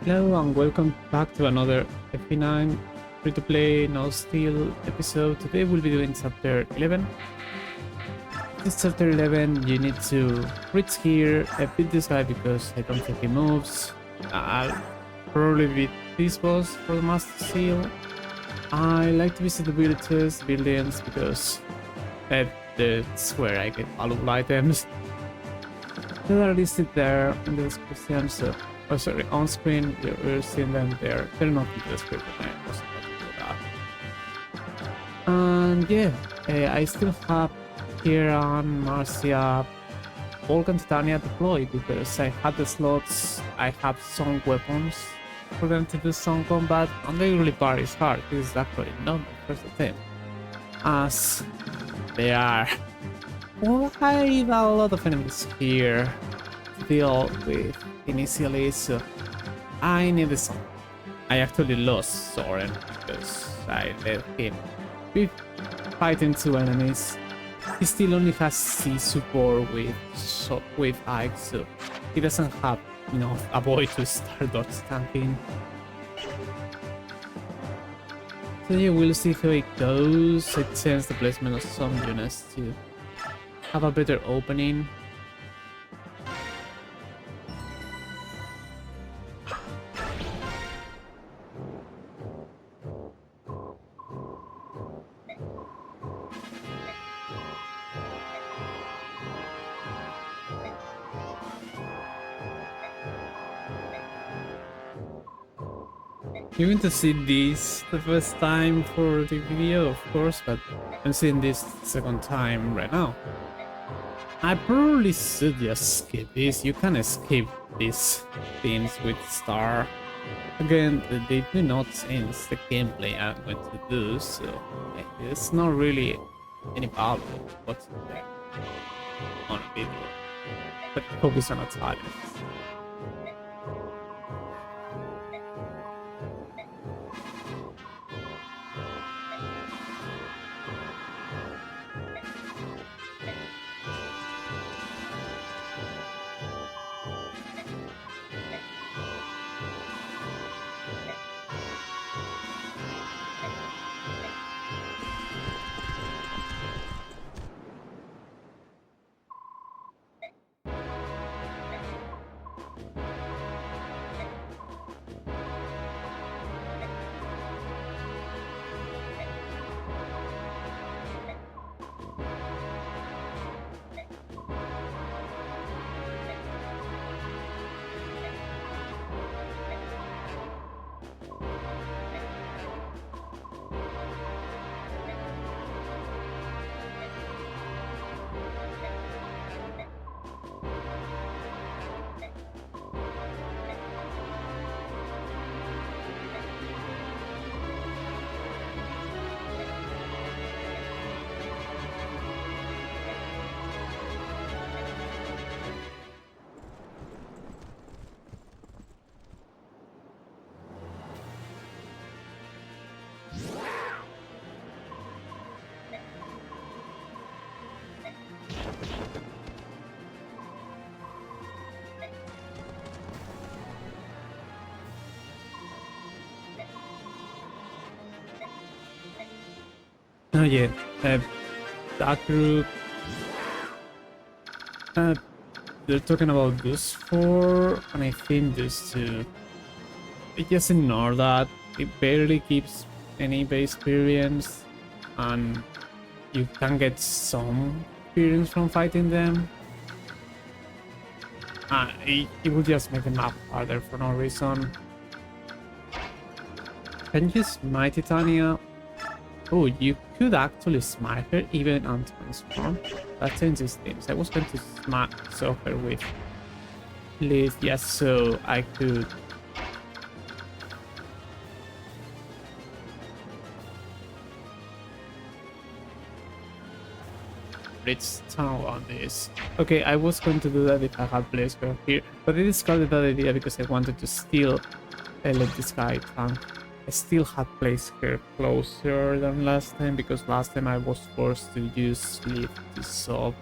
Hello and welcome back to another FP9 free-to-play no steal episode. Today we'll be doing chapter 11. This chapter 11 you need to reach here, beat this guy because I don't think he moves. I'll probably beat this boss for the master seal. I like to visit the villages, buildings because that's where I get valuable items. They are listed there in the description, so on screen you're seeing them there. They're not in the description, I wasn't able to do that. And yeah, I still have Kieran, Marcia, Volk and Titania deployed because I had the slots, I have some weapons for them to do some combat, and they really varies hard. This is actually not my first attempt, as they are quite a lot of enemies here to deal with initially, so I needed some. I actually lost Soren because I let him be fighting two enemies. He still only has C support with Ike, so he doesn't have enough avoid to start dodge tanking. So yeah, we'll see how it goes. I changed the placement of some units to have a better opening. You're going to see this the first time for the video, of course, but I'm seeing this second time right now. I probably should just skip this. You can skip these things with Star. Again, they do not change the gameplay I'm going to do, so it's not really any problem what's there on a video. But focus on a talent. Oh yeah, that group, they're talking about those four, and I think those two. I just ignore that. It barely gives any base experience, and you can get some experience from fighting them. It will just make the map harder for no reason. Can you smite Titania? Oh, you could actually smite her even on transform. That changes things. I was going to smite her with lead, yes, so I could. Reach tunnel on this. Okay, I was going to do that if I had place her here, but I discarded that idea because I wanted to still let this guy tank. I still had placed her closer than last time because last time I was forced to use sleep to solve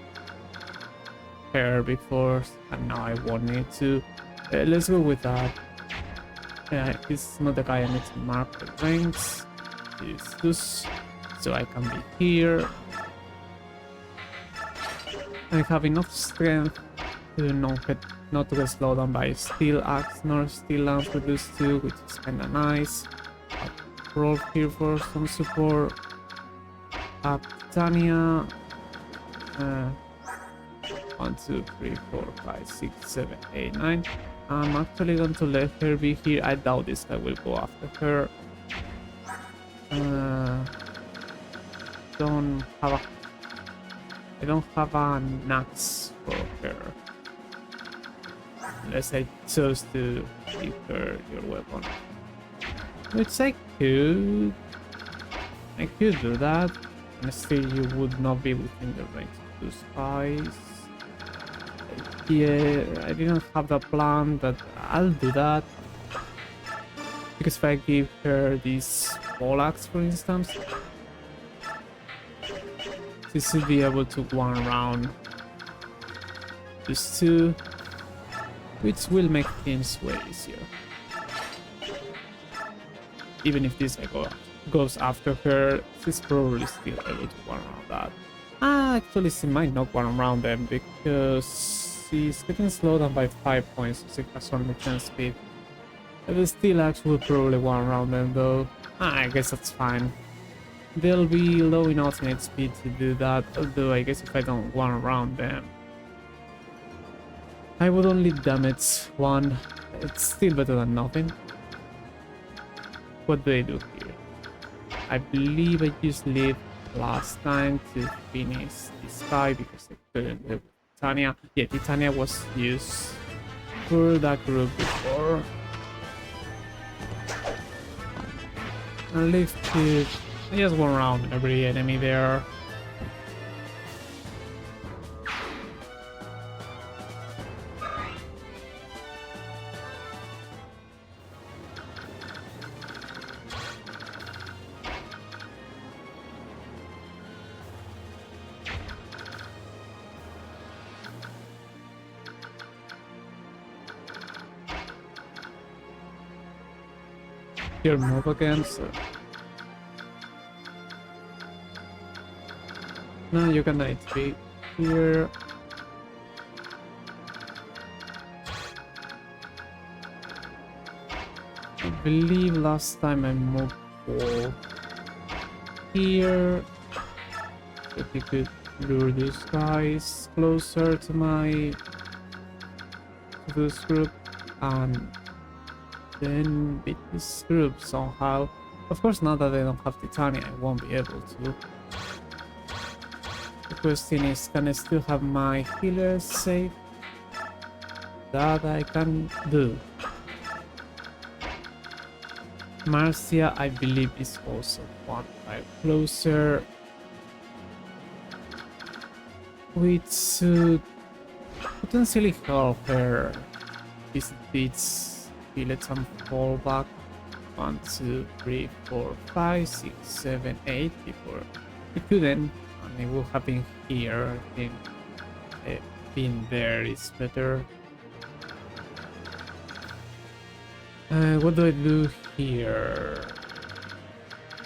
her before, and now I won't need to. Let's go with that. It's not the guy I need to mark the ranks. It's this, so I can be here. I have enough strength to not to get slowed down by steel axe nor steel lance with these two, which is kinda nice. I'll roll here for some support. Titania. 1, 2, 3, 4, 5, 6, 7, 8, 9. I'm actually going to let her be here. I doubt this guy will go after her. I don't have a nax for her. Unless I chose to give her your weapon. Which I could do that. And still you would not be within the range of those guys. Yeah, I didn't have that plan, but I'll do that. Because if I give her this poleaxe, for instance, she should be able to one round these two, which will make things way easier. Even if this guy goes after her, she's probably still able to one round that. Actually, she might not one round them because she's getting slowed down by 5 points, so she has only 10 speed. The steel axe will probably one round them though. I guess that's fine. They'll be low in alternate speed to do that, although I guess if I don't one round them, I would only damage one. It's still better than nothing. What do I do here? I believe I used lead last time to finish this guy because I couldn't do Titania. Yeah, Titania was used for that group before. And leave to just one round every enemy there. Here, move again, so... No, you cannot be here. I believe last time I moved for here. If you could lure these guys closer to this group and then beat this group somehow. Of course, now that they don't have Titania, I won't be able to. The question is, can I still have my healers safe? That I can do. Marcia, I believe, is also 1 5 closer, which should potentially help her visit beats. Let some fall back. 1, 2, 3, 4, 5, 6, 7, 8 before we couldn't, and it will happen here. I think being there is better. What do I do here?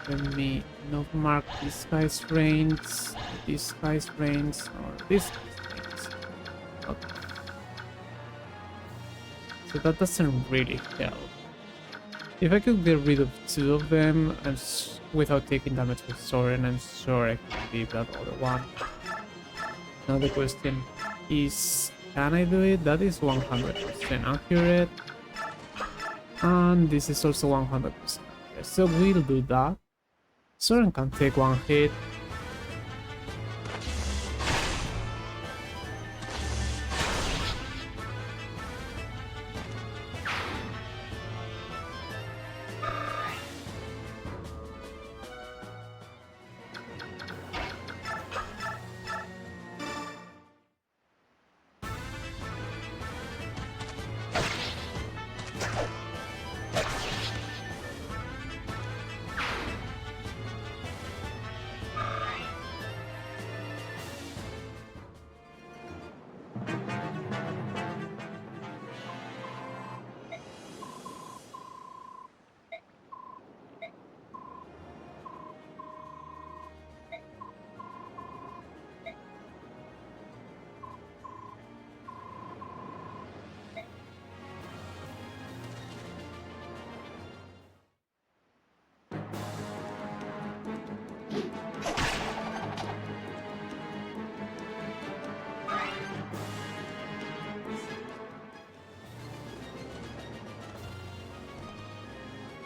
Let me not mark this guy's range, this guy's range, or this guy's range. Okay. So that doesn't really help. If I could get rid of 2 of them and without taking damage with Soren, I'm sure I can leave that other one. Now the question is, can I do it? That is 100% accurate. And this is also 100% accurate. So we'll do that. Soren can take 1 hit.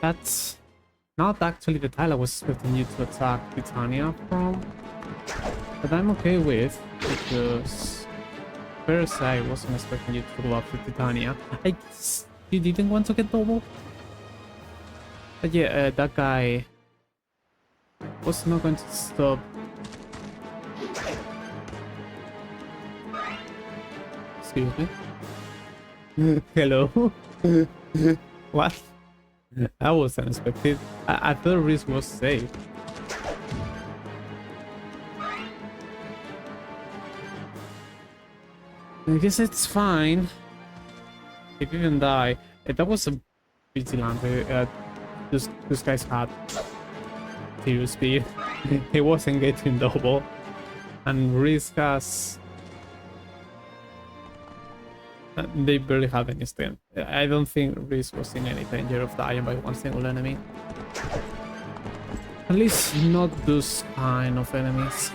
That's not actually the tile I was expecting you to attack Titania from, but I'm okay with, because first I wasn't expecting you to go after Titania. I guess you didn't want to get double? But yeah, that guy was not going to stop. Excuse me. Hello? What? That was unexpected. I thought Risk was safe. I guess it's fine. It didn't die. That was a vigilante. This guy's had zero speed. He wasn't getting double. And Risk has... They barely have any strength. I don't think Risk was in any danger of dying by one single enemy. At least not those kind of enemies.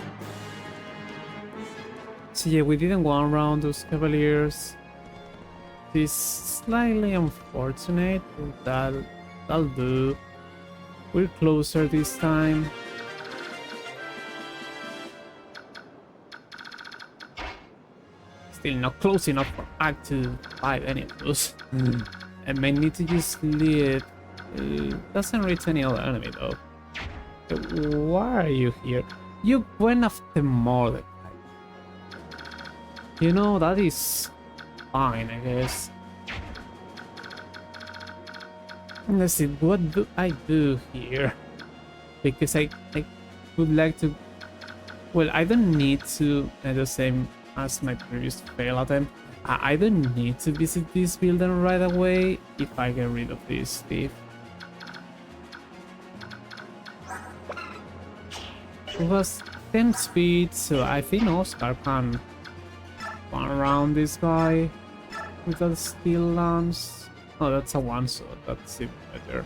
So yeah, we didn't one round those Cavaliers. It's slightly unfortunate, but that'll do. We're closer this time. Still not close enough for Act to fight any of those. I may need to just lead. Doesn't reach any other enemy though. Why are you here? You went after Mordecai. You know, that is fine, I guess. Let's see, what do I do here? Because I would like to... Well, I don't need to... the same as my previous fail attempt. I don't need to visit this building right away if I get rid of this thief. It was 10 speed, so I think Oscar can run around this guy with a steel lance. Oh, that's a one shot, that's even better.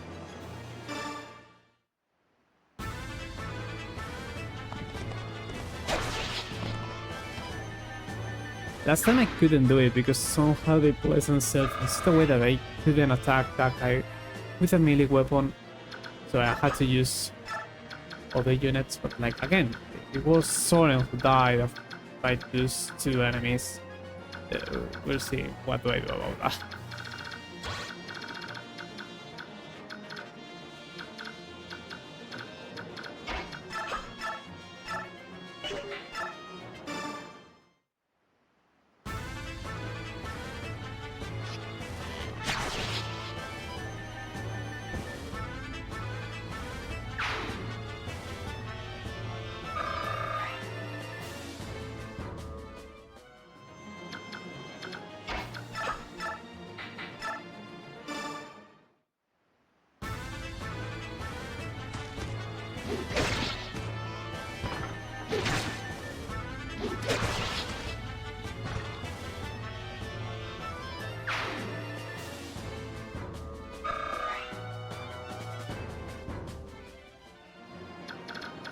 Last time I couldn't do it because somehow they placed themselves in such a way that I couldn't attack that guy with a melee weapon. So I had to use other units, but like again, it was Soren who died by those two enemies. We'll see what do I do about that.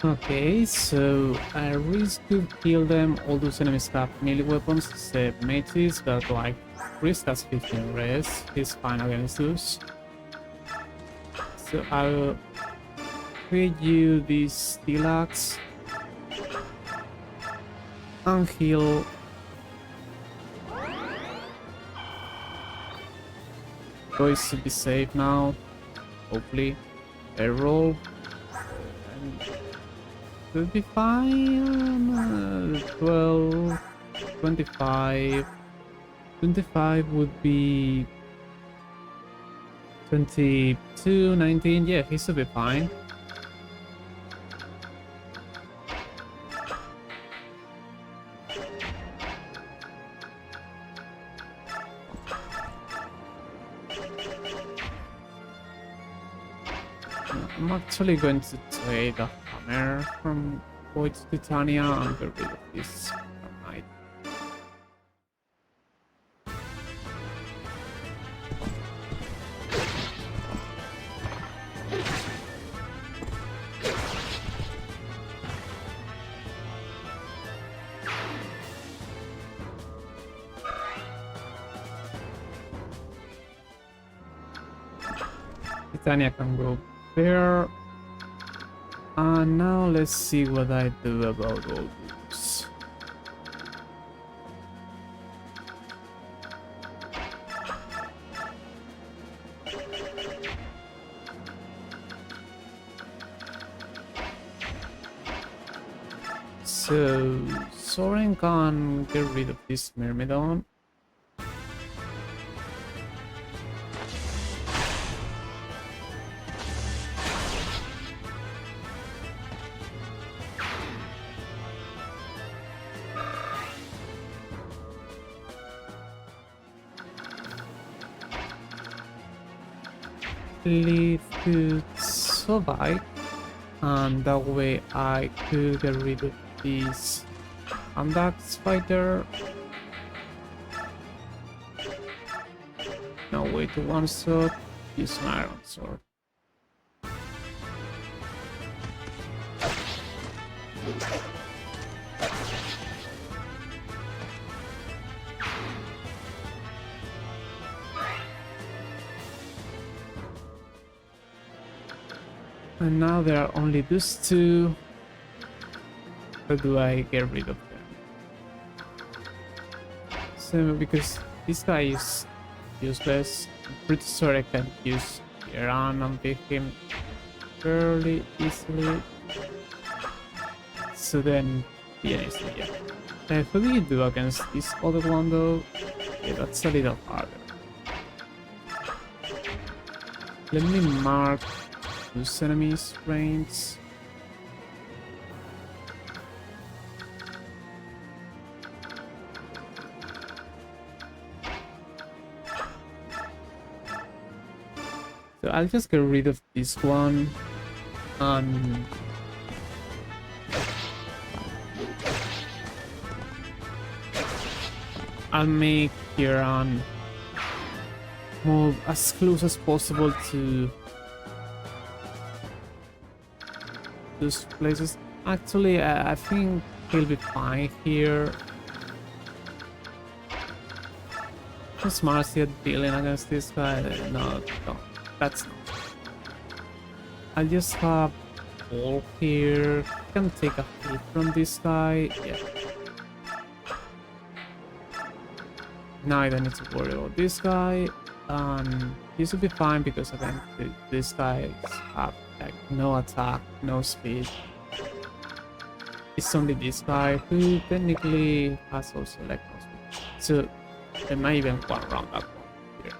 Okay, so I risk to kill them. All those enemies have melee weapons, except mages, but like Risk has 15 res. He's fine against those. So I'll create you this steel axe and heal. Boys should be safe now, hopefully. A roll. Should be fine. 12, 25. 25 would be 22, 19. Yeah, he should be fine. I'm actually going to trade a hammer from Void to Titania and get rid of this knight. Titania can go there. And now let's see what I do about all this. So Soren can get rid of this Myrmidon. Leave to survive, and that way I could get rid of this Andax fighter. No way to one shot, use an iron sword. And now there are only those two. How do I get rid of them? So because this guy is useless, I'm pretty sure I can use Iran and beat him fairly easily. So then, yeah, yeah. How do you do against this other one though? Yeah, that's a little harder. Let me mark those enemies' range. So I'll just get rid of this one and I'll make Iran move as close as possible to those places. Actually, I think he'll be fine here. Just Marcy at dealing against this guy. No, that's not. I'll just have all here. Can take a hit from this guy. Yeah. Now I don't need to worry about this guy. This will be fine because again, this guy have like no attack, no speed. It's only this guy who technically has also like no speed. So they might even one round that one here.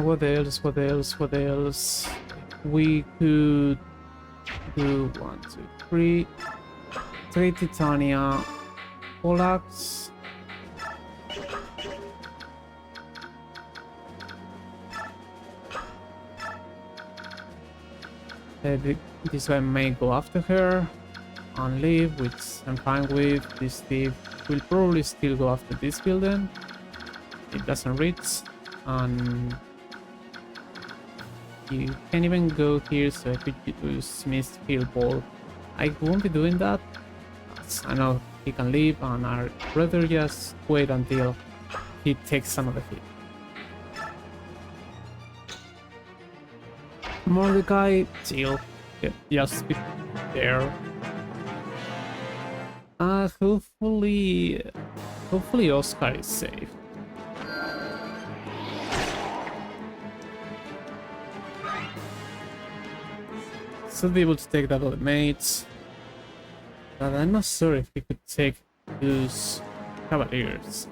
What else? What else? What else? We could do 1, 2, 3. 3 Titania paralogues. This guy may go after her and leave, which I'm fine with. This thief will probably still go after this building. It doesn't reach, and you can't even go here, so I could use Mist Heal Ball. I won't be doing that. I know he can leave, and I'd rather just wait until he takes some of the hit. Mordecai, chill. Just be there. Hopefully Oscar is safe. Should be able to take that other mates. But I'm not sure if he could take those cavaliers.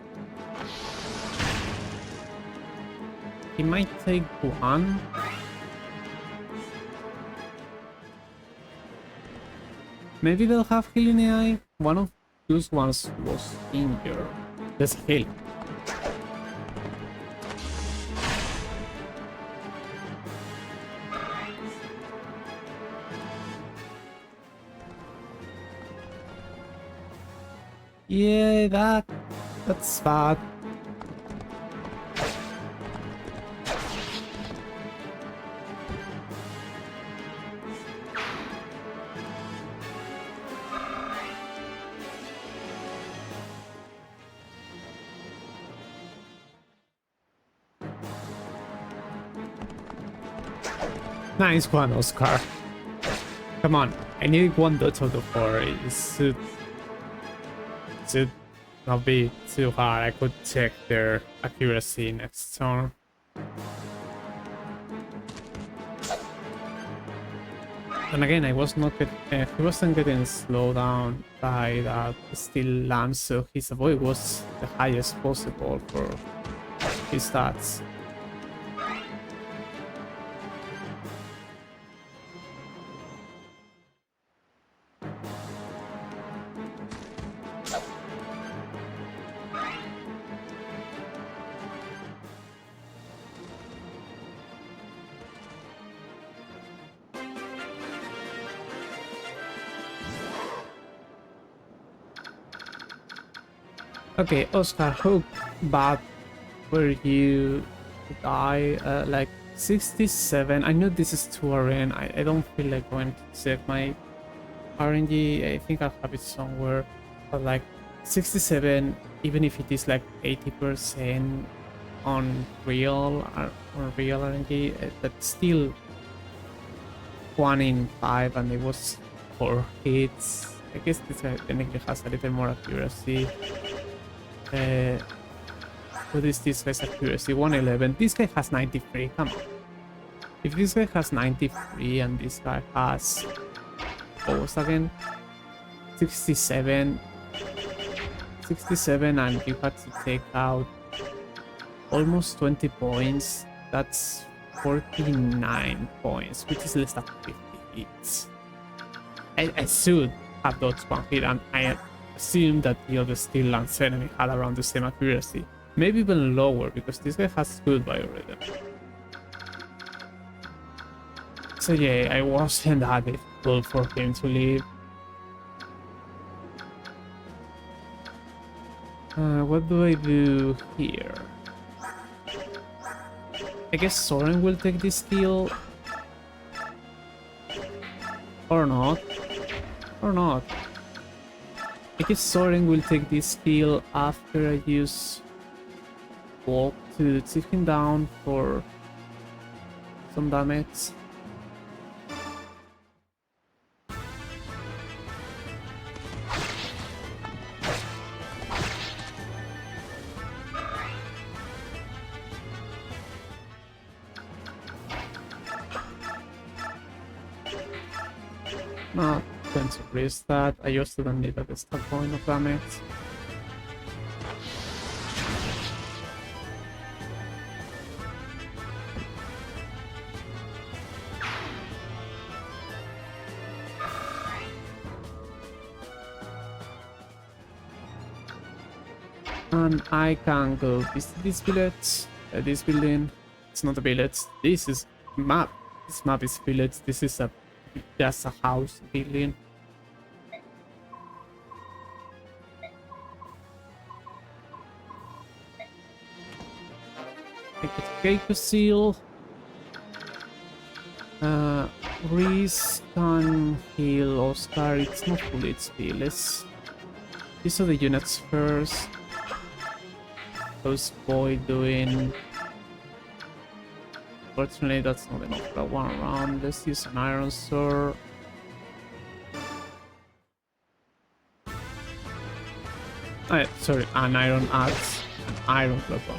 He might take one. Maybe they'll have healing AI. One of those ones was injured. Let's heal. Yeah, that's bad. Nice one, Oscar. Come on, I need one dot out of 4. It should not be too hard. I could check their accuracy next turn. And again, he wasn't getting slowed down by that steel lamp, so his avoid was the highest possible for his stats. Okay, Oscar, how bad were you to die? Like 67. I know this is 2 RN. I don't feel like going to check my RNG. I think I'll have it somewhere. But like 67, even if it is like 80% on real RNG, that's still 1 in 5, and it was 4 hits. I guess this guy technically has a little more accuracy. What is this guy's accuracy? 111. This guy has 93. Come on. If this guy has 93 and this guy has, what was again? 67. 67, and you had to take out almost 20 points. That's 49 points, which is less than 50 hits. I should have dodged 1 hit, and I assume that the other steel lance enemy had around the same accuracy, maybe even lower, because this guy has good biorhythm. So yeah, I wasn't that difficult for him to leave. What do I do here? I guess Soren will take this kill. Or not. Or not. I guess Soren will take this kill after I use Walk to take him down for some damage. Not going to risk that. I also don't need a start point of damage. And I can go visit this village, this building. It's not a village. This is map. This map is village. This is just a house building. I get Keiko seal. Reese can heal Oscar. It's not full HP. Let's these are the units first. How's Boy doing? Fortunately, that's not enough for one round. Let's use an iron sword. Sorry, an iron axe, an iron weapon.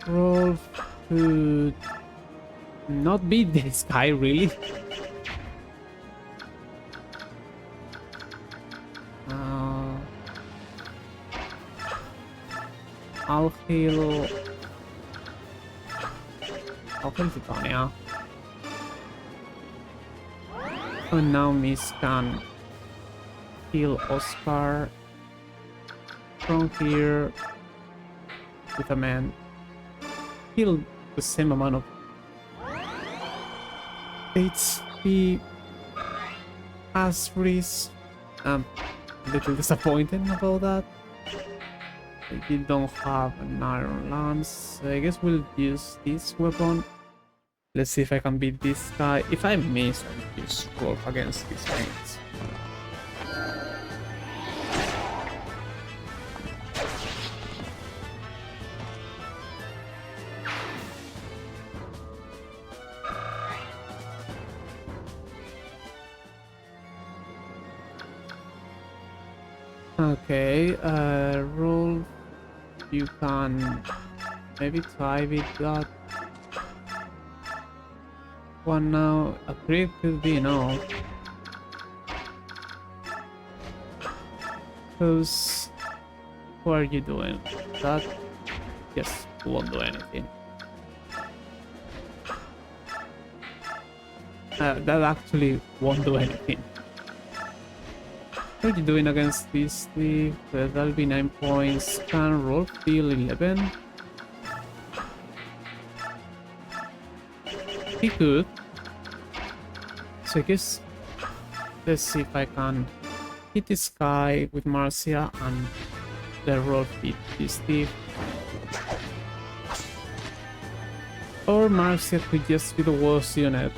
Roll to not beat this guy, really. I'll heal Titania. And now Miss can heal Oscar from here with a man. Heal the same amount of HP as Reese. I'm a little disappointed about that. You don't have an iron lance, so I guess we'll use this weapon. Let's see if I can beat this guy. If I miss, I'll just roll against his mates. Okay, roll. You can maybe try with that one now. A crit could be enough. Because what are you doing? That just won't do anything. That actually won't do anything. What are you doing against this thief? That'll be 9 points. Can roll feel 11. He could. So I guess let's see if I can hit this guy with Marcia and the roll beat this thief. Or Marcia could just be the worst unit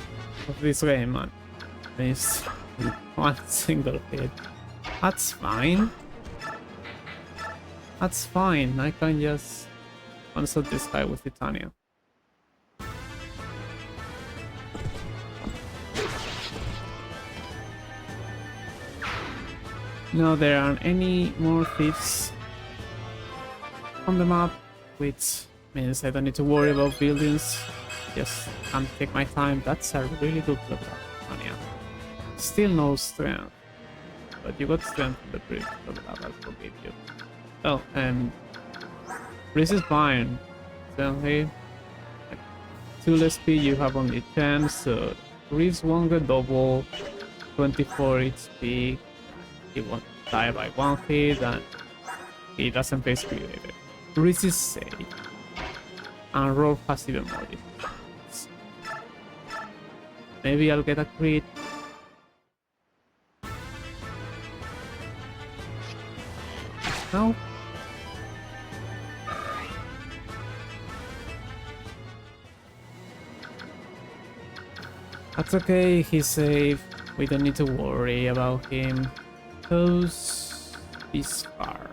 of this game, man. Miss one single hit. That's fine. That's fine. I can just answer this guy with Titania. Now there aren't any more thieves on the map, which means I don't need to worry about buildings. Just can take my time. That's a really good level, Titania. Still no strength. But you got strength in the bridge, so I'll forgive you. Oh, this is fine. Certainly, 2 less speed, you have only 10, so Reeves won't get double, 24 HP, he won't die by 1 hit, and he doesn't face created. Reeves is safe, and Rolf has even more defense. Maybe I'll get a crit. No. That's okay, he's safe. We don't need to worry about him. Goes this far.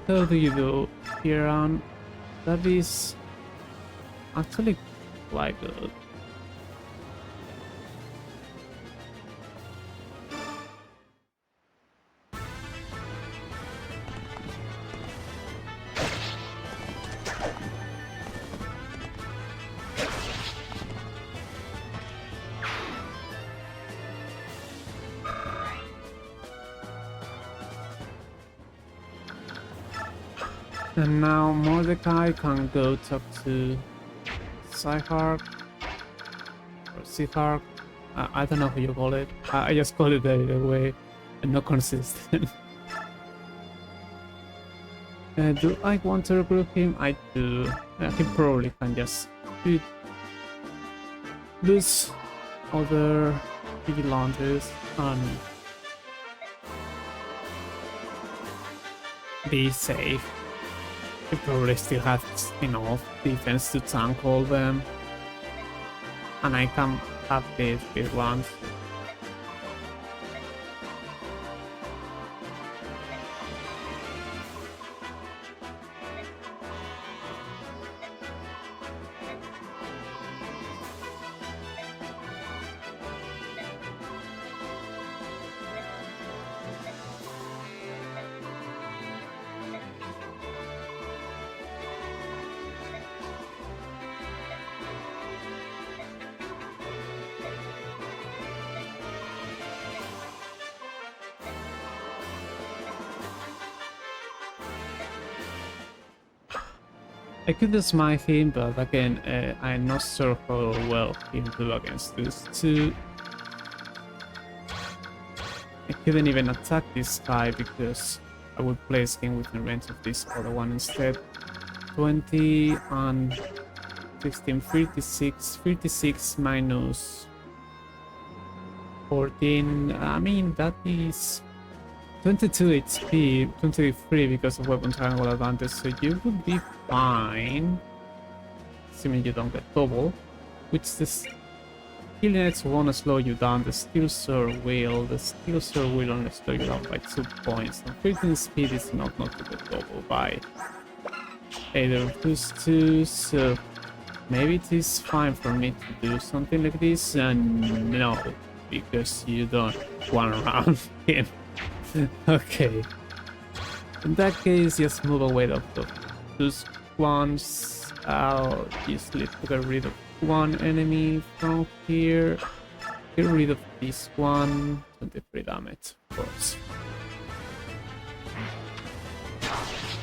How do you do here on? That is actually quite good. And now Mordecai can go talk to Psyhark or Seahark. I don't know how you call it. I just call it the way and not consistent. Do I want to recruit him? I do. He probably can just do lose other vigilantes and be safe. He probably still has enough defense to tank all them. And I can have these big ones. I could smite him, but again, I'm not sure how well he'll do against these two. I couldn't even attack this guy because I would place him within range of this other one instead. 20 and 16, 36, 36 minus 14. I mean, that is 22 HP, 23 because of weapon triangle advantage, so you would be fine. Assuming you don't get double. Which this healing X won't slow you down, the Steel Sword will. The Steel Sword will only slow you down by 2 points. And 13 speed is not to get double by either of those two, so maybe it is fine for me to do something like this, and no, because you don't one round him. Okay. In that case, just move away of those ones. I'll usually get rid of one enemy from here. Get rid of this one. 23 damage, of course.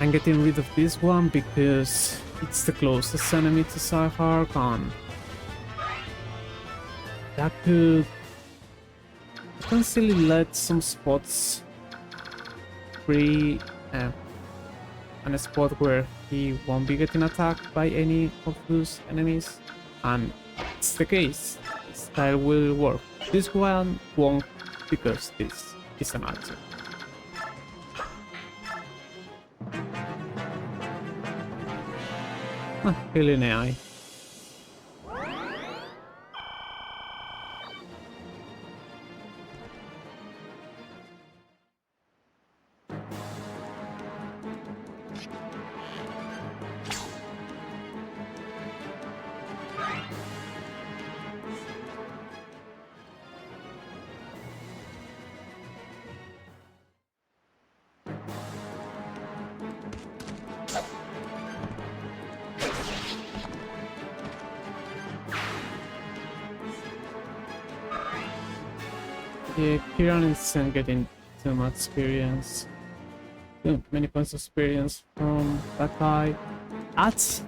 I'm getting rid of this one because it's the closest enemy to Psyhark, and that could potentially let some spots free, and a spot where he won't be getting attacked by any of those enemies, and that's the case. This style will work. This one won't because this is an archer. Healing AI. Yeah, Kiran isn't getting too much experience. Too many points of experience from that guy. That's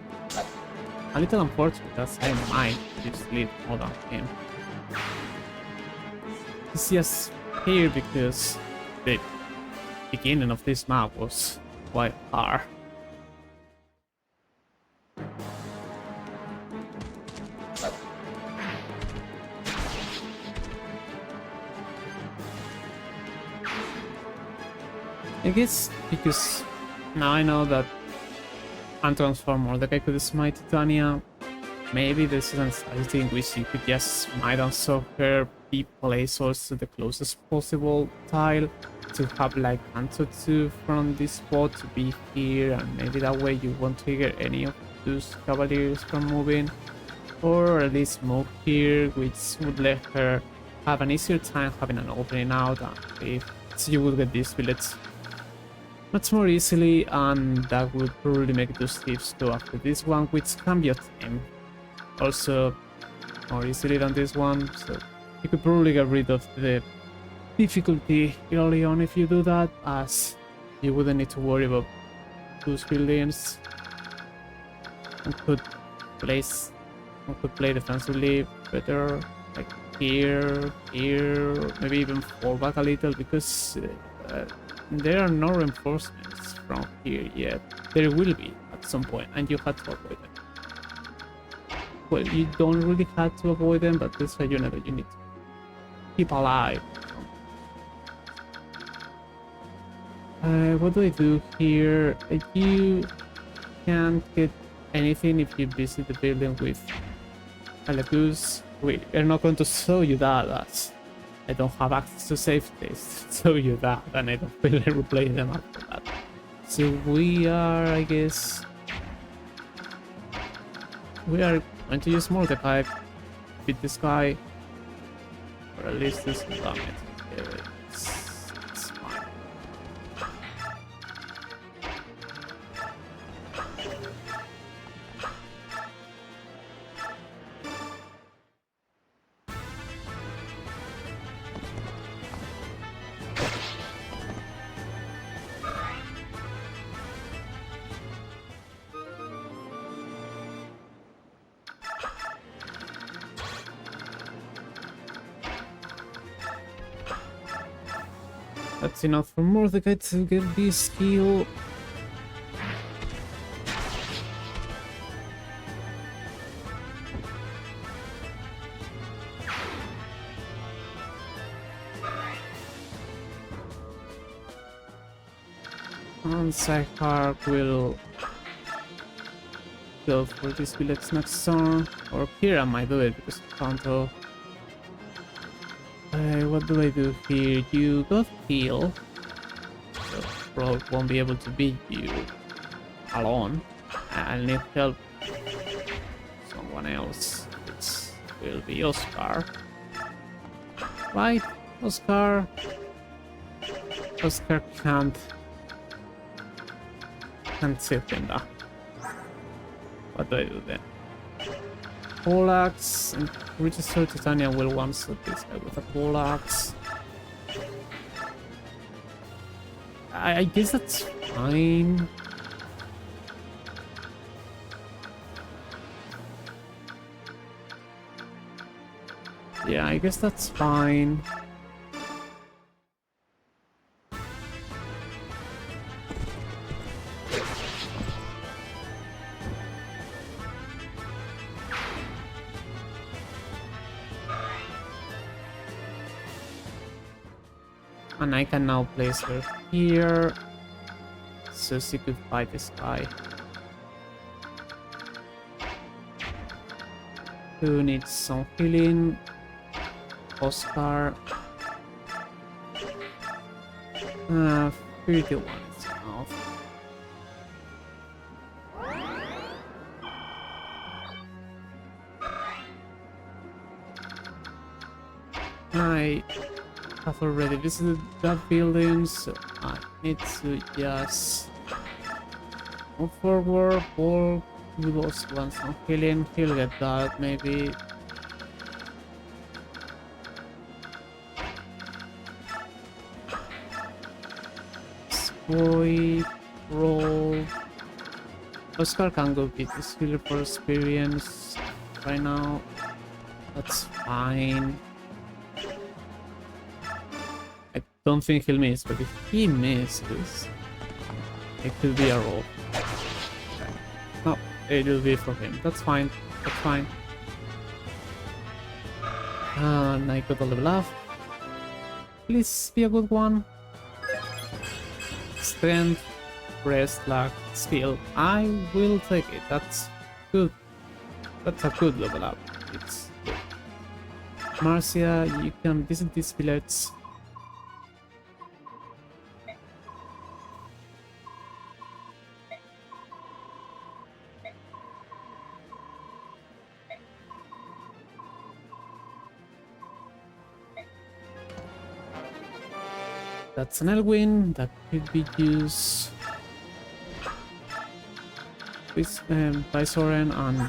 a little unfortunate, as I might just leave more than him. He's just here because the beginning of this map was quite hard. I guess because now I know that untransform Mordecai could smite Titania, maybe this is an strategy in which you could just smite and her, be placed also the closest possible tile to have like Anto 2 from this spot to be here, and maybe that way you won't trigger any of those cavaliers from moving, or at least move here, which would let her have an easier time having an opening out, and if so you would get this village much more easily, and that would probably make those thieves go after this one, which can be a theme also more easily than this one, so you could probably get rid of the difficulty early on if you do that, as you wouldn't need to worry about those buildings, and could play defensively better, like here, maybe even fall back a little, because there are no reinforcements from here yet. There will be at some point, and you had to avoid them. Well, you don't really have to avoid them, but this way you know that you need to keep alive. What do I do here? You can't get anything if you visit the building with a Laguz. We are not going to show you that, as I don't have access to save states to show you that, and I don't really replay them after that. So we are, I guess, we are going to use Mordecai, beat this guy, or at least this damage. It's fine. That's enough for Mordecai to get this skill. And Psychark will go for this village next turn. Or Kira might do it because Kanto. What do I do here? You got heal. So Rogue won't be able to beat you alone. I'll need help. Someone else. It will be Oscar. Right, Oscar. Oscar can't sit in that. What do I do then? Poleaxe and Register Titania will one-shot this guy with a Poleaxe. I guess that's fine. Yeah, I guess that's fine. And I can now place her here, so she could fight this guy. Who needs some healing? Oscar. 51 is enough. I have already visited that building, so I need to just move forward. Or you also want some healing, he'll get that maybe. Boy, roll. Oscar can go get this healer for experience right now. That's fine. I don't think he'll miss, but if he misses, it could be a roll. No, it will be for him. That's fine. That's fine. And I got a level up. Please be a good one. Strength, rest, luck, skill. I will take it. That's good. That's a good level up. It's good. Marcia, you can visit this village. That's an Elwyn that could be used with by Soren, and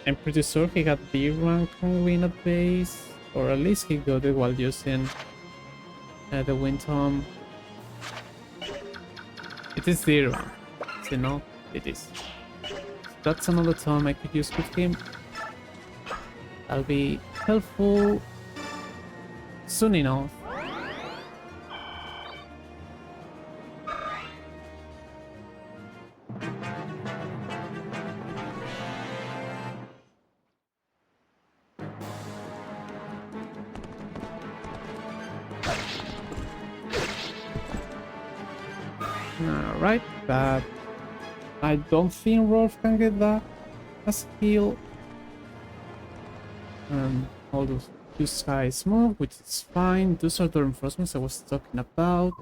I'm pretty sure he got B rank Elwyn at base, or at least he got it while using the Wind Tome. It is D rank, you know, it is. That's another tome I could use with him. That'll be helpful soon enough. Alright, but I don't think Rolf can get that as a heal. All those two guys move, which is fine. Those are the reinforcements I was talking about.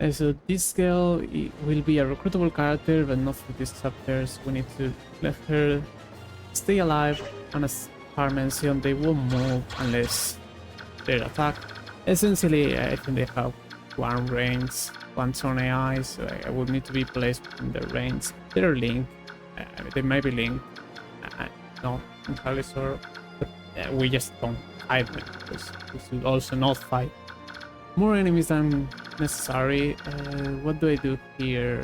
So this girl will be a recruitable character, but not for these chapters. We need to let her stay alive, and as Har mentioned, they won't move unless they're attacked. Essentially, I think they have one range, one turn AI, so I would need to be placed in their range. They're linked. They might be linked. I'm not entirely sure. But we just don't fight them because we should also not fight more enemies than necessary. What do I do here?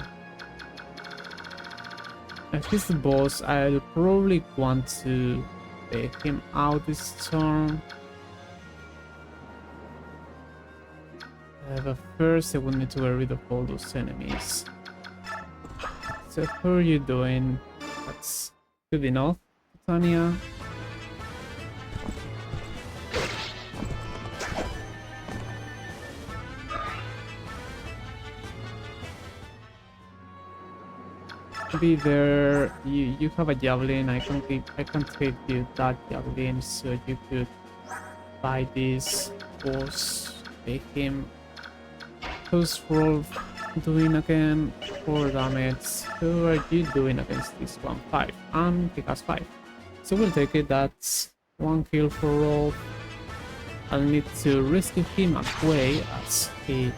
If he's the boss, I'll probably want to take him out this turn. But first I will need to get rid of all those enemies. So how are you doing? That's good enough, Tanya. Be there. You have a javelin. I can take you that javelin so you could buy this boss. Take him. Who's Rolf doing again? 4 damage. Who are you doing against this one? 5. And he has 5. So we'll take it. That's 1 kill for Rolf. I'll need to rescue him away as he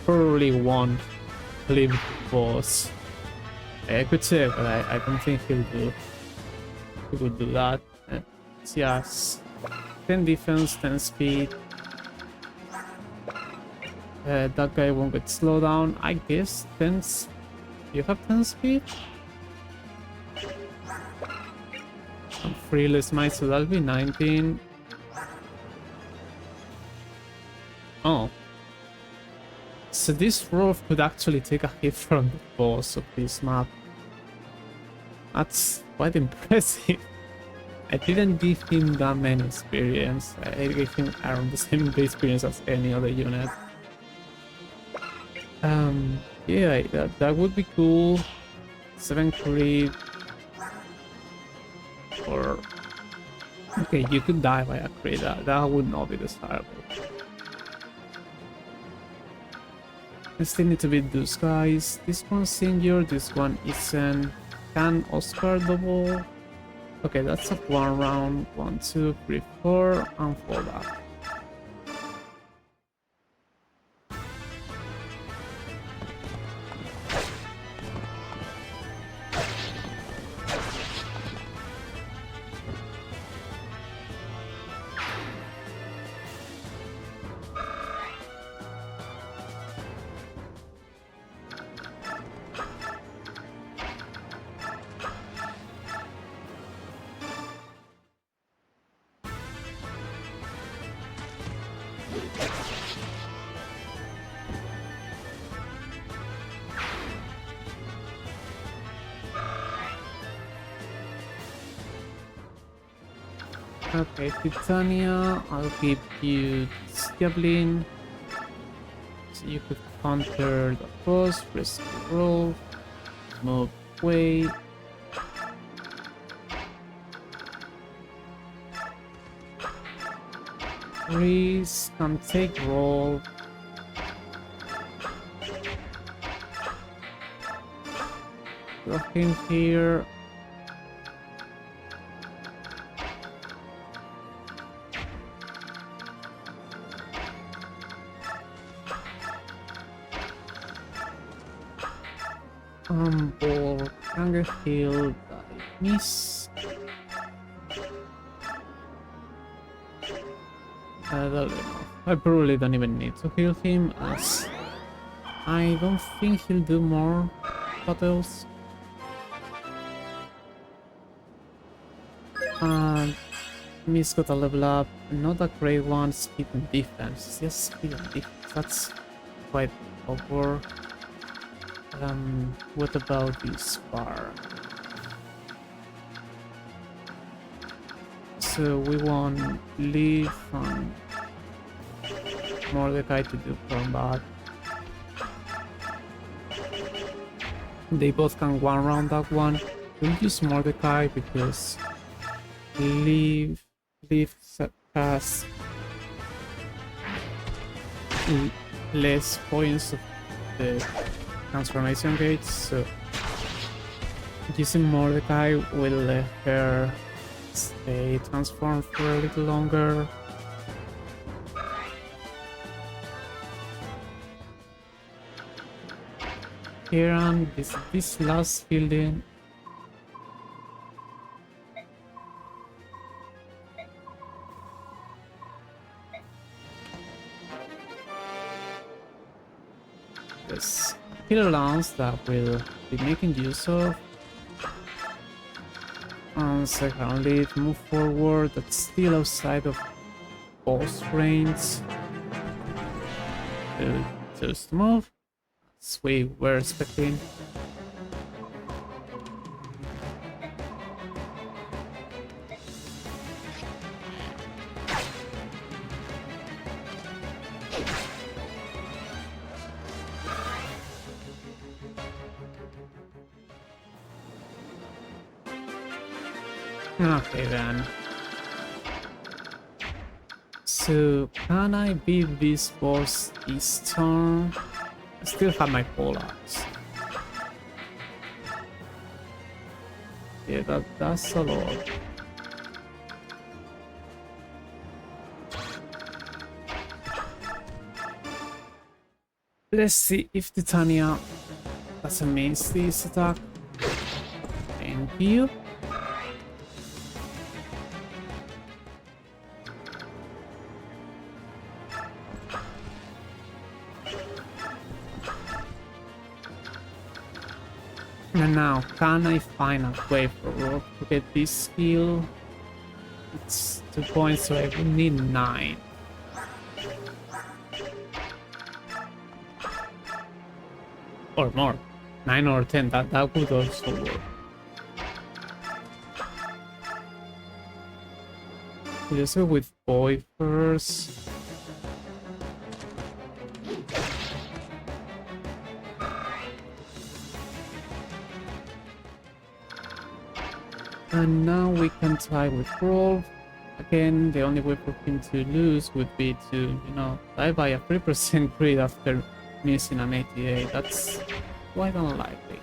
probably won't leave the boss. I could say, but I don't think he will do that. It's just 10 defense, 10 speed. That guy won't get slowed down. I guess 10. You have 10 speed? I'm freeless might, so that'll be 19. Oh. So this Rolf could actually take a hit from the boss of this map. That's quite impressive. I didn't give him that many experience. I gave him around the same experience as any other unit. Yeah, that would be cool. 7 crit. Or... Okay, you could die by a crit. That would not be desirable. I still need to beat those guys. This one's injured, this one isn't. Can Oscar double? Okay, that's a 1 round. 1, 2, 3, 4, and fall back. Okay, Titania, I'll give you this javelin. So you could counter the boss, rescue roll, move away. Freeze, can take roll. Block him here. Ball can get healed. I miss. I probably don't even need to heal him as I don't think he'll do more battles. And Miss got a level up, not a great one, speed and defense. It's just speed and defense. That's quite over. What about this bar? So we want Leaf and Mordecai to do combat. They both can 1 round that one. We'll use Mordecai because Leaf has less points of the transformation gates, so using Mordecai will let her stay transformed for a little longer. Here on this last building, yes. Killer lance that will be making use of. And secondly, move forward, that's still outside of boss range. Just move. That's we were expecting. Okay then. So can I beat this boss this turn? I still have my paralogues. Yeah, that's a lot. Let's see if Titania doesn't miss this attack. Thank you. And now, can I find a way for Rock to get this skill? It's 2 points, so I will need 9. Or more. 9 or 10, that would also work. Let's go with Boy first. And now we can tie with Rolf. Again, the only way for him to lose would be to, you know, die by a 3% crit after missing an 88. That's quite unlikely.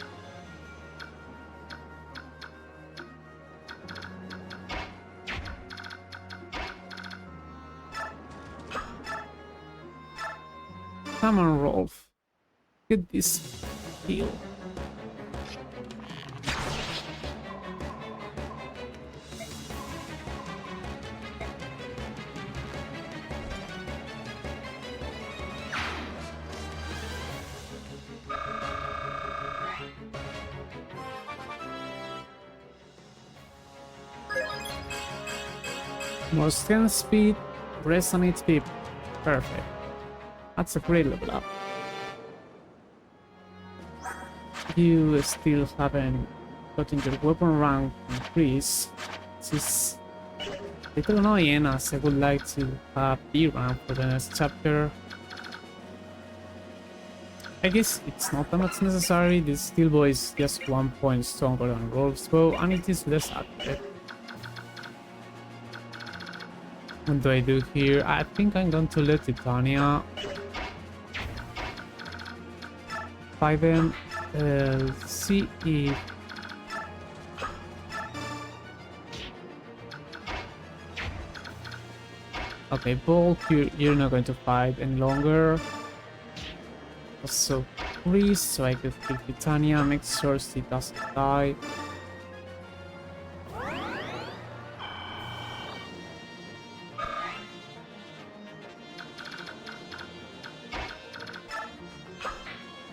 Come on, Rolf. Get this heal. More scan speed, resonate speed. Perfect. That's a great level up. You still haven't gotten your weapon rank increase. This is a little annoying, as I would like to have B rank for the next chapter. I guess it's not that much necessary. This steel bow is just 1 point stronger than Rolf's bow, and it is less accurate. What do I do here? I think I'm going to let Titania fight them. See if... Okay, Bulk, you're not going to fight any longer. Also, freeze, so I could kill Titania, make sure she doesn't die.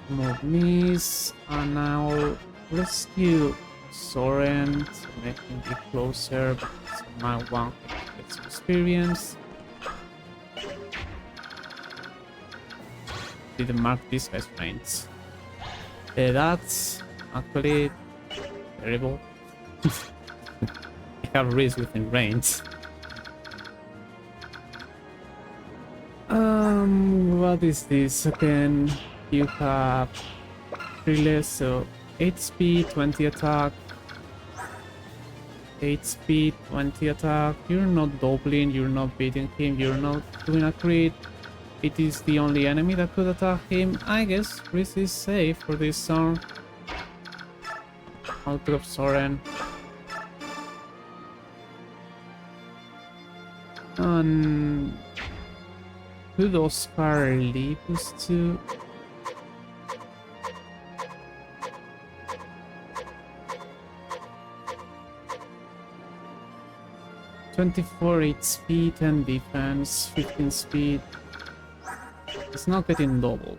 Move miss, and now rescue Soren to make him be closer, because my one gets experience. Didn't mark this guy's range. That's actually terrible. I have risk within range. What is this again? You have 3 less, so 8 speed, 20 attack. 8 speed, 20 attack. You're not doubling, you're not beating him, you're not doing a crit. It is the only enemy that could attack him. I guess Riz is safe for this turn. I'll drop Soren. And who does Laguz to? 24 8 speed and defense, 15 speed. It's not getting double.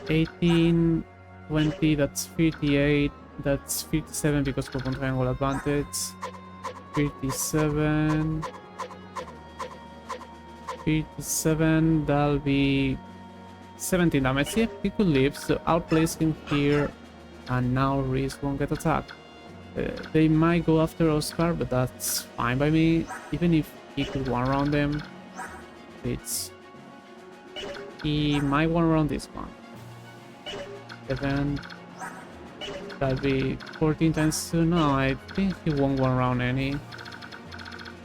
18, 20, that's 58, that's 57 because weapon triangle advantage, 57, 57, that'll be 17 damage. Yeah, he could live, so outplace him here, and now Reese won't get attacked. They might go after Oscar, but that's fine by me. Even if he could one round them, he might one round this one. 7, that'll be 14 times 2. No, I think he won't one round any,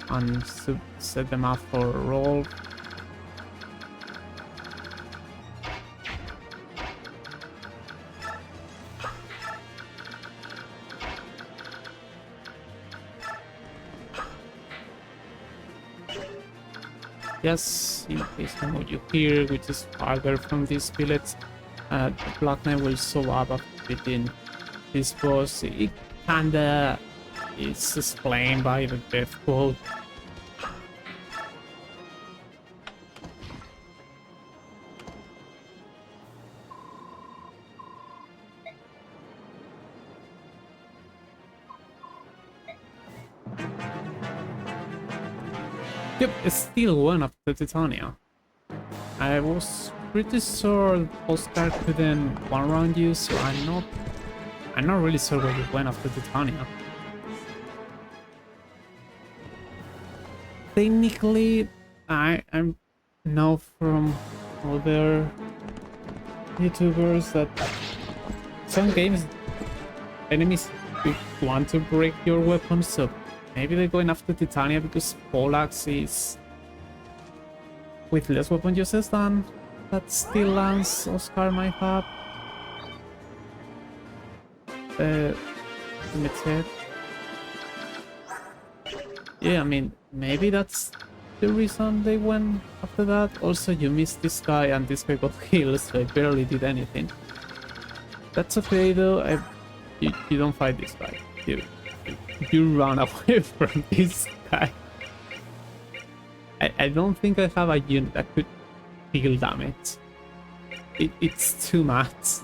and set them up for a roll. Yes, in case I move you here, which is farther from these billets, the Black Knight will show up after hitting this boss. It kinda is explained by the death quote. Yep, it's still one after Titania. I was pretty sure Oscar couldn't one round you, so I'm not really sure where you went after Titania. Technically, I know from other YouTubers that some games enemies want to break your weapon, so maybe they're going after Titania because Poleaxe is with less weapon uses than that still lands Oscar might have. Let me check. Yeah, I mean, maybe that's the reason they went after that. Also, you missed this guy and this guy got healed, so I barely did anything. That's okay though, you don't fight this guy. You run away from this guy. I don't think I have a unit that could deal damage. It's too much.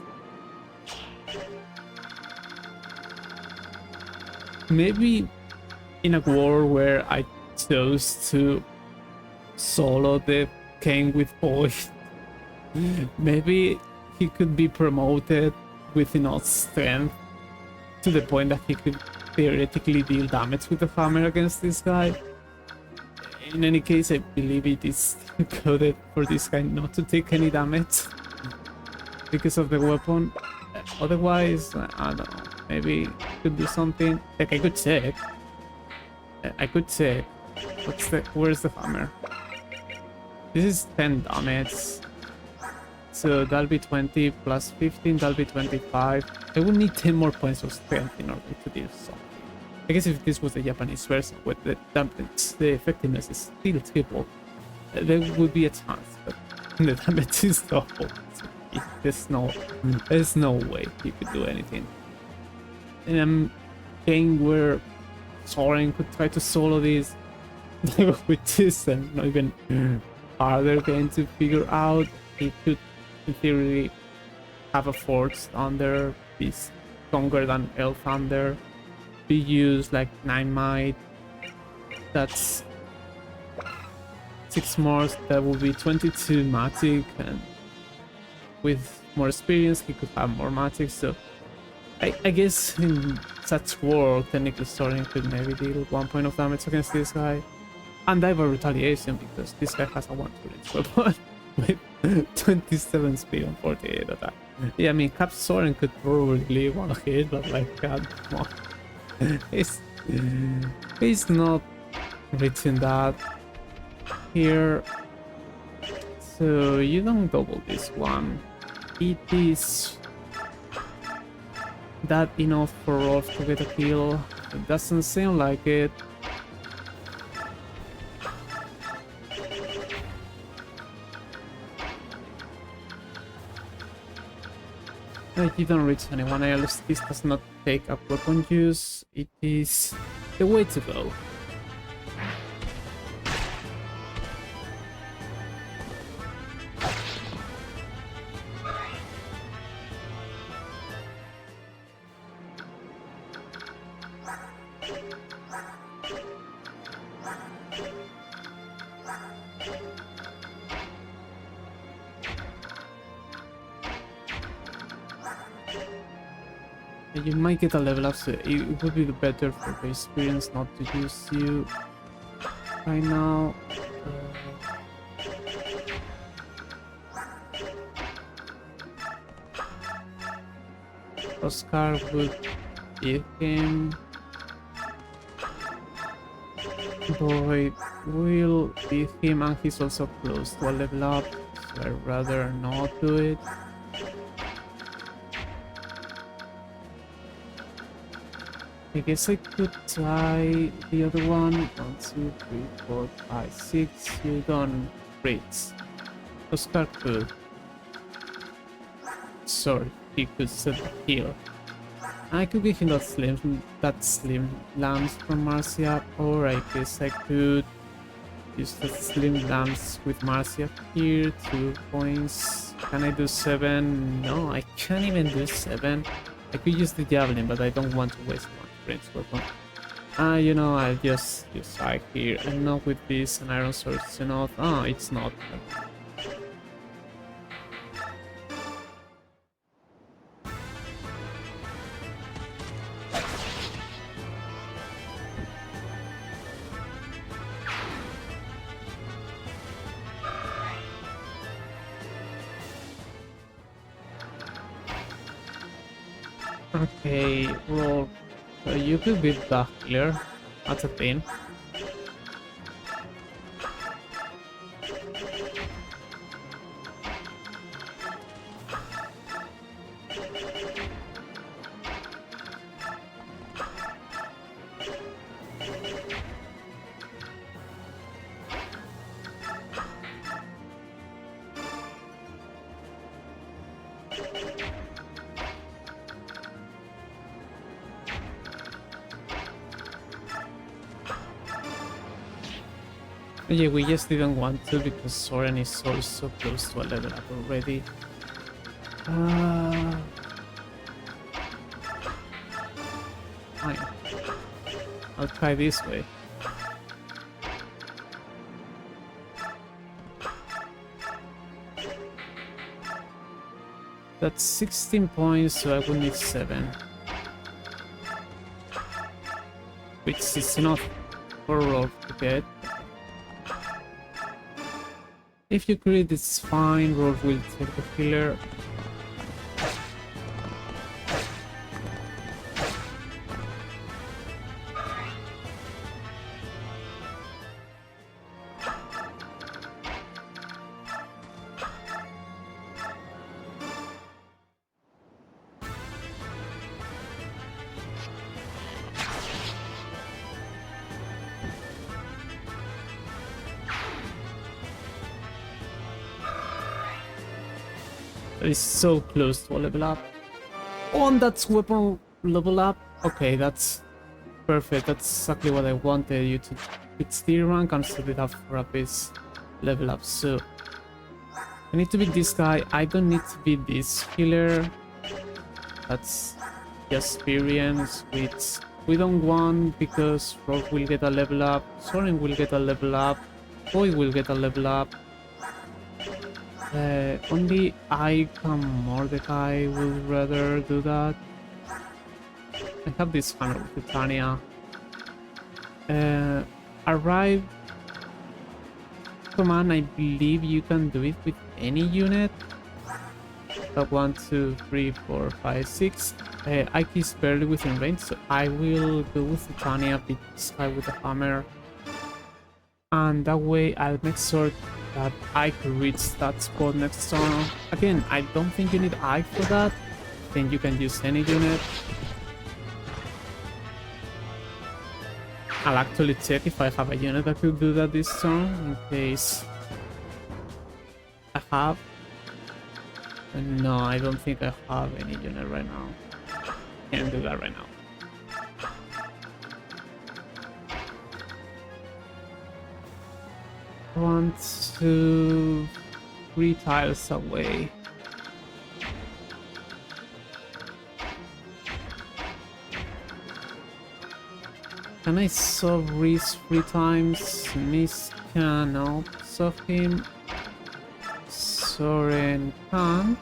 Maybe in a war where I chose to solo the king with poise, maybe he could be promoted with enough strength to the point that he could theoretically deal damage with the hammer against this guy. In any case, I believe it is coded for this guy not to take any damage because of the weapon. Otherwise, I don't know, maybe could do something. Like, I could check. Where's the hammer? This is 10 damage. So that'll be 20 plus 15, that'll be 25. I would need 10 more points of strength in order to do something. I guess if this was the Japanese version, with the damage, the effectiveness is still triple, there would be a chance, but the damage is double. So there's no way he could do anything. Game where Soren could try to solo this, which is not even harder game to figure out. He could, in theory, have a Force Thunder, be stronger than Elf Thunder, be used like 9 might. That's 6 more, that would be 22 magic, and with more experience he could have more magic. So I guess in such world, technically Soren could maybe deal 1 point of damage against this guy and die by retaliation because this guy has a 1 range weapon with 27 speed and 48 attack. Yeah, I mean, Cap Soren could probably one hit, but like, God, come on. He's not reaching that here. So you don't double this one. It is that enough for Rolf to get a kill? It doesn't seem like it. You don't reach anyone else. This does not take up weapon use. It is the way to go. You might get a level up, so it would be better for the experience not to use you right now. Oscar would give him. Boy will beat him, and he's also close to a level up, so I'd rather not do it. I guess I could try the other one. 1, 2, 3, 4, 5, 6. You don't rates. Oscar could. Sorry, he could set the heal. I could give him that slim lamps from Marcia, or I guess I could use the slim lamps with Marcia here. 2 points. Can I do 7? No, I can't even do 7. I could use the javelin, but I don't want to waste one range weapon. You know, I'll just use Eye here, and not with this, an iron sword is enough. Oh, it's not. Okay, roll. So you could beat the healer. That's a thing. Yeah, we just didn't want to because Soren is so close to a level up already. Fine. I'll try this way. That's 16 points, so I will need 7. Which is enough for Rolf to get. If you crit, it's fine. Rolf will take the healer. It's so close to a level up. Oh, and that's weapon level up. Okay, that's perfect. That's exactly what I wanted you to. It's tier rank and set it up for a base level up. So I need to beat this guy. I don't need to beat this healer. That's just experience, which we don't want because Rogue will get a level up, Soren will get a level up, Boy will get a level up. Only I can Mordecai would rather do that. I have this fan of Titania. Arrive command, I believe you can do it with any unit. 1, 2, 3, 4, 5, 6. Ike is barely within range, so I will go with Titania, beat this guy with a hammer. And that way I'll make sure that I could reach that spot next turn. Again, I don't think you need Ike for that. I think you can use any unit. I'll actually check if I have a unit that could do that this turn, in case I have. No, I don't think I have any unit right now. Can't do that right now. One, 2, 3 tiles away. Can I sub Reese 3 times? Miss cannot sub him. Soren can.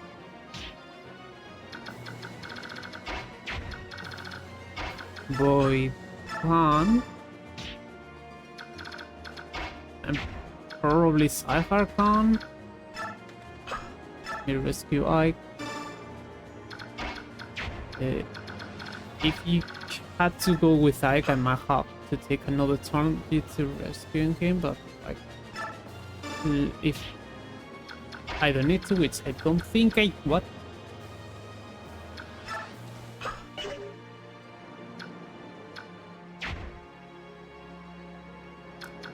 Boy can. And probably Cypher can. You rescue Ike. If you had to go with Ike, I might have to take another turn due to rescuing him, but like, if I don't need to, which I don't think I... What?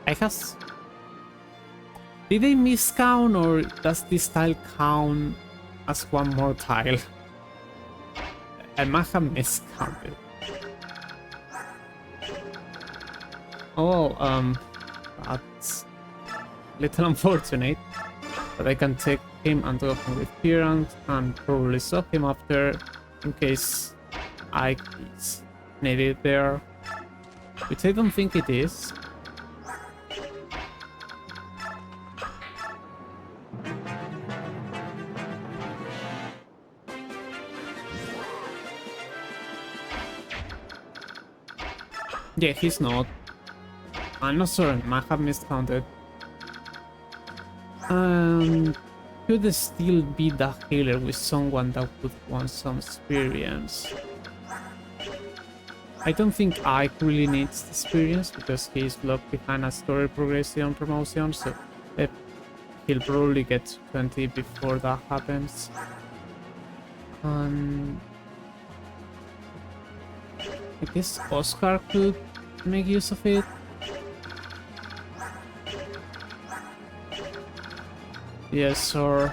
I guess... Did they miscount, or does this tile count as one more tile? I might have miscounted. Oh, that's a little unfortunate. But I can take him and go him with Pirant and probably sub him after in case Ike is needed there. Which I don't think it is. Yeah, he's not. I'm not sure, I might have miscounted. Could still be the healer with someone that would want some experience. I don't think Ike really needs the experience because he's locked behind a story progression promotion, so he'll probably get to 20 before that happens. I guess Oscar could make use of it. Yes, sir.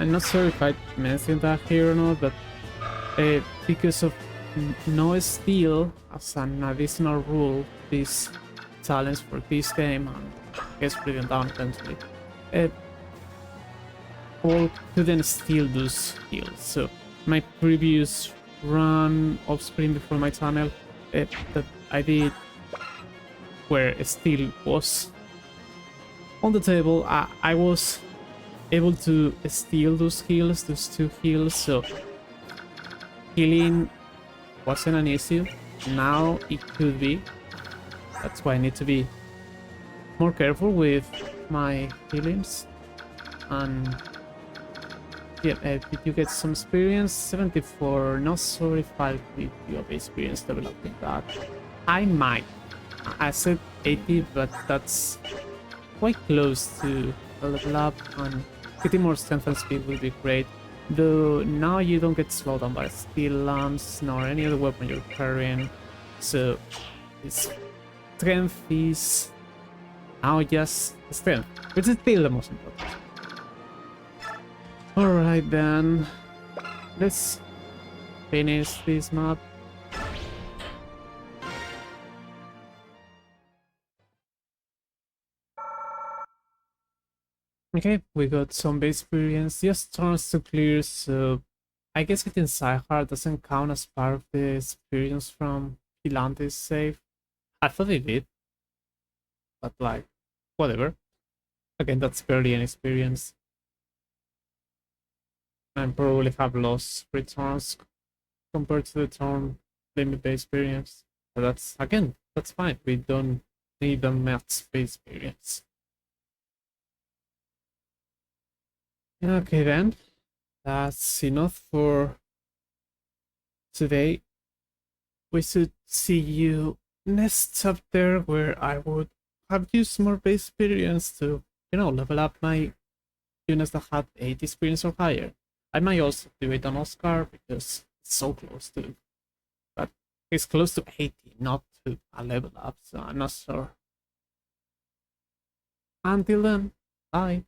I'm not sure if I mentioned that here or not, but because of no steal as an additional rule, this challenge for this game, and I guess bringing down eventually, all couldn't steal those heals. So my previous run off screen before my channel that I did, where steal was on the table, I was able to steal those heals, those 2 heals, so healing wasn't an issue. Now it could be. That's why I need to be more careful with my healings. And yeah, did you get some experience? 74. Not sure if I'll give you a experience developing that. I might. I said 80, but that's quite close to a level up, and getting more strength and speed will be great. Though now you don't get slowed down by steel lamps nor any other weapon you're carrying, so its strength is now just strength, which is still the most important. Alright then, let's finish this map. Okay, we got some base experience, just turns to clear, so I guess getting Psyhard doesn't count as part of the experience from Pilante's save. I thought it did, but like, whatever. Again, that's barely an experience. And probably have lost returns compared to the turn limit-based experience. But that's, again, that's fine. We don't need a math-based experience. Okay then, that's enough for today. We should see you next chapter, where I would have used more base experience to, you know, level up my units that had 80 experience or higher. I might also do it on Oscar because it's so close to, but it's close to 80, not to a level up, so I'm not sure. Until then, bye.